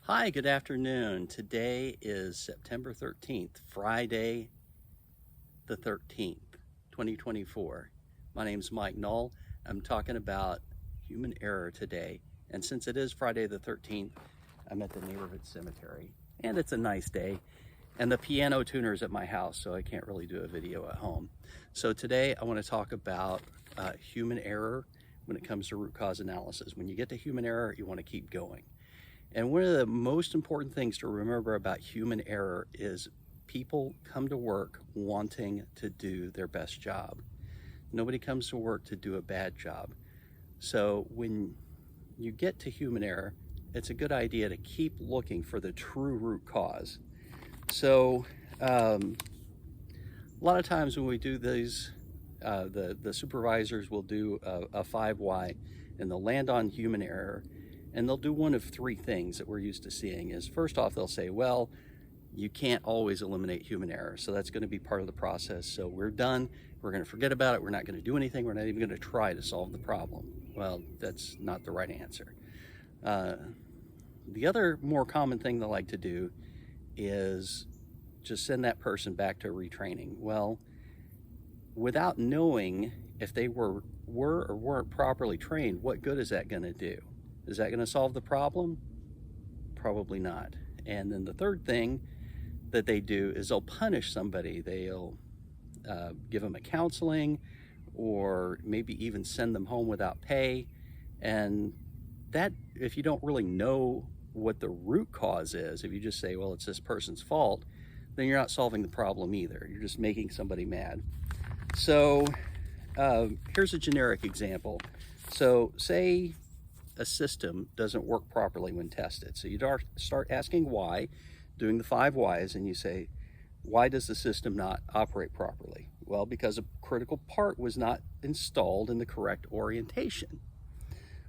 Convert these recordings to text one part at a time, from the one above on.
Hi, good afternoon. Today is September 13th, Friday the 13th, 2024. My name is Mike Knoll. I'm talking about human error today. And since it is Friday the 13th, I'm at the neighborhood cemetery. And it's a nice day. And the piano tuner's at my house, so I can't really do a video at home. So today I want to talk about human error when it comes to root cause analysis. When you get to human error, you want to keep going. And one of the most important things to remember about human error is people come to work wanting to do their best job. Nobody comes to work to do a bad job. So when you get to human error, it's a good idea to keep looking for the true root cause. So a lot of times when we do these, the supervisors will do a 5 why, and they'll land on human error. And they'll do one of three things that we're used to seeing. Is first off, they'll say, well, you can't always eliminate human error, so that's going to be part of the process. So we're done. We're going to forget about it. We're not going to do anything. We're not even going to try to solve the problem. Well, that's not the right answer. The other more common thing they like to do is just send that person back to retraining. Well, without knowing if they were or weren't properly trained, what good is that going to do? Is that going to solve the problem? Probably not. And then the third thing that they do is they'll punish somebody. They'll give them a counseling, or maybe even send them home without pay. And that, if you don't really know what the root cause is, if you just say, well, it's this person's fault, then you're not solving the problem either. You're just making somebody mad. So here's a generic example. So say a system doesn't work properly when tested. So you start asking why, doing the 5 whys, and you say, why does the system not operate properly? Well, because a critical part was not installed in the correct orientation.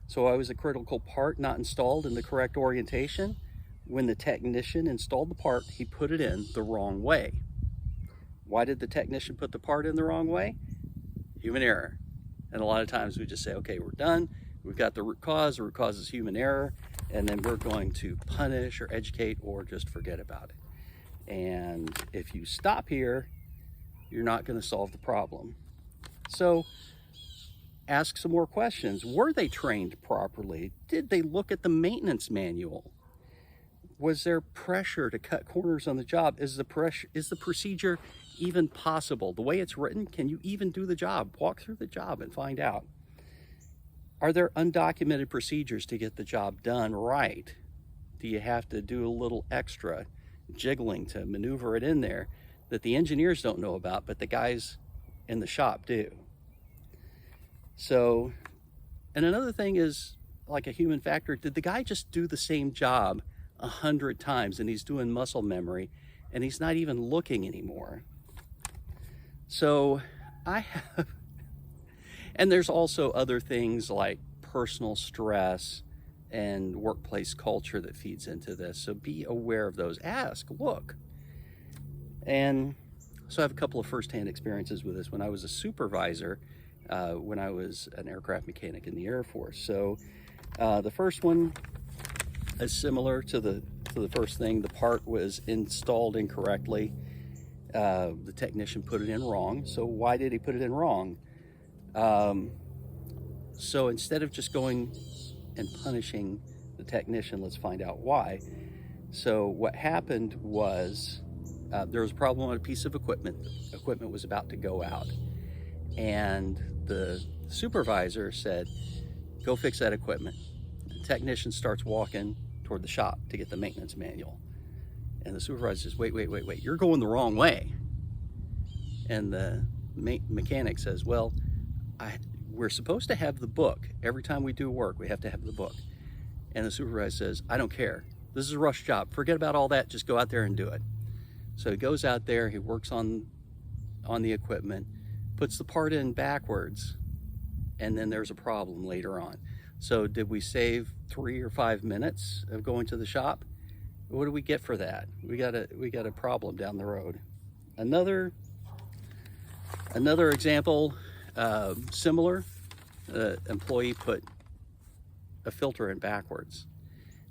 So why was a critical part not installed in the correct orientation? When the technician installed the part, he put it in the wrong way. Why did the technician put the part in the wrong way? Human error. And a lot of times we just say, okay, we're done. We've got the root cause is human error, and then we're going to punish or educate or just forget about it. And if you stop here, you're not going to solve the problem. So ask some more questions. Were they trained properly? Did they look at the maintenance manual? Was there pressure to cut corners on the job? Is the procedure even possible? The way it's written, can you even do the job? Walk through the job and find out. Are there undocumented procedures to get the job done right? Do you have to do a little extra jiggling to maneuver it in there that the engineers don't know about, but the guys in the shop do? So, and another thing is, like a human factor, did the guy just do the same job 100 times and he's doing muscle memory and he's not even looking anymore? So and there's also other things like personal stress and workplace culture that feeds into this. So be aware of those. Ask, look. And so I have a couple of firsthand experiences with this. When I was a supervisor, when I was an aircraft mechanic in the Air Force. So the first one is similar to the first thing. The part was installed incorrectly. The technician put it in wrong. So why did he put it in wrong? So instead of just going and punishing the technician, let's find out why. So what happened was there was a problem on a piece of equipment. Equipment was about to go out, and the supervisor said, go fix that equipment. The technician starts walking toward the shop to get the maintenance manual, and the supervisor says, wait, you're going the wrong way. And the mechanic says, well, we're supposed to have the book. Every time we do work, we have to have the book. And the supervisor says, I don't care. This is a rush job. Forget about all that. Just go out there and do it. So he goes out there, he works on the equipment, puts the part in backwards, and then there's a problem later on. So did we save 3 or 5 minutes of going to the shop? What do we get for that? We got a problem down the road. Another example, similar, employee put a filter in backwards.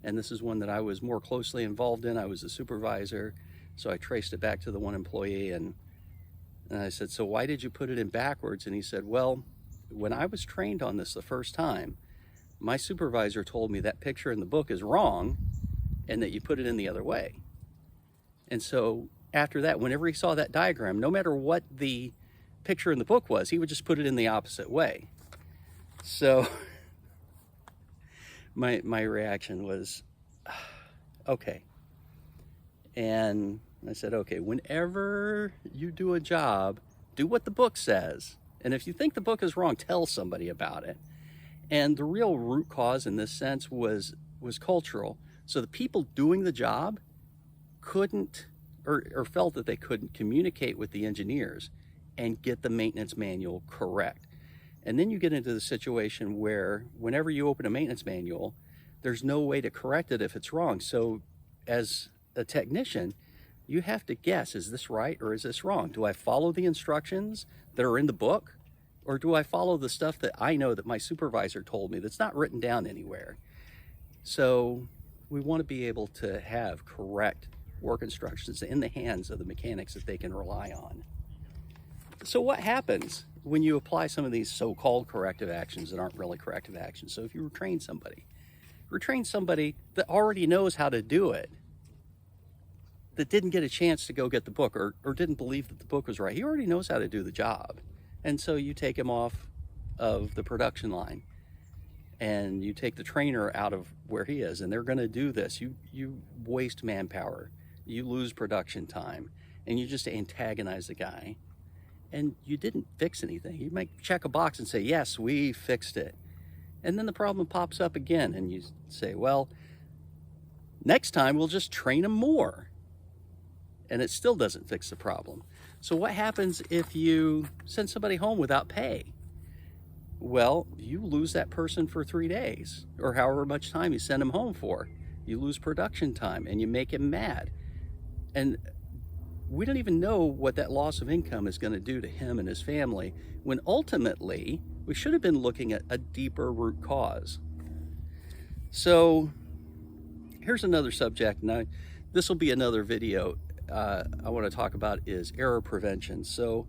and this is one that I was more closely involved in. I was a supervisor, so I traced it back to the one employee, and I said, so why did you put it in backwards? And he said, well, when I was trained on this the first time, my supervisor told me that picture in the book is wrong and that you put it in the other way. And so after that, whenever he saw that diagram, no matter what the picture in the book was, he would just put it in the opposite way. So my reaction was, okay. And I said, okay, whenever you do a job, do what the book says. And if you think the book is wrong, tell somebody about it. And the real root cause in this sense was cultural. So the people doing the job couldn't, or felt that they couldn't communicate with the engineers and get the maintenance manual correct. And then you get into the situation where whenever you open a maintenance manual, there's no way to correct it if it's wrong. So as a technician, you have to guess, is this right or is this wrong? Do I follow the instructions that are in the book, or do I follow the stuff that I know that my supervisor told me that's not written down anywhere? So we want to be able to have correct work instructions in the hands of the mechanics that they can rely on. So what happens when you apply some of these so-called corrective actions that aren't really corrective actions? So if you retrain somebody that already knows how to do it, that didn't get a chance to go get the book, or didn't believe that the book was right. He already knows how to do the job. And so you take him off of the production line and you take the trainer out of where he is, and they're going to do this. You waste manpower, you lose production time, and you just antagonize the guy. And you didn't fix anything. You might check a box and say, yes, we fixed it. And then the problem pops up again, and you say, well, next time we'll just train him more. And it still doesn't fix the problem. So what happens if you send somebody home without pay? Well, you lose that person for 3 days, or however much time you send him home for. You lose production time, and you make him mad. And we don't even know what that loss of income is going to do to him and his family, when ultimately we should have been looking at a deeper root cause. So here's another subject. Now, this will be another video. I want to talk about is error prevention. So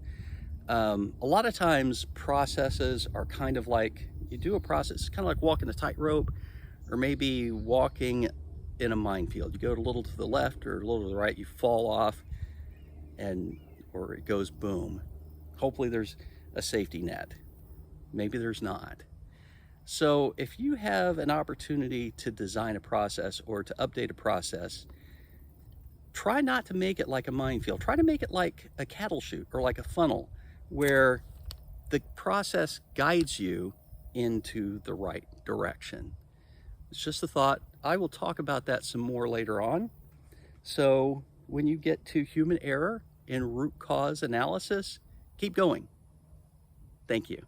a lot of times processes are kind of like, you do a process, it's kind of like walking a tightrope, or maybe walking in a minefield. You go a little to the left or a little to the right, you fall off, or it goes boom. Hopefully there's a safety net. Maybe there's not. So if you have an opportunity to design a process or to update a process, try not to make it like a minefield. Try to make it like a cattle chute or like a funnel, where the process guides you into the right direction. It's just a thought. I will talk about that some more later on. So when you get to human error in root cause analysis, keep going. Thank you.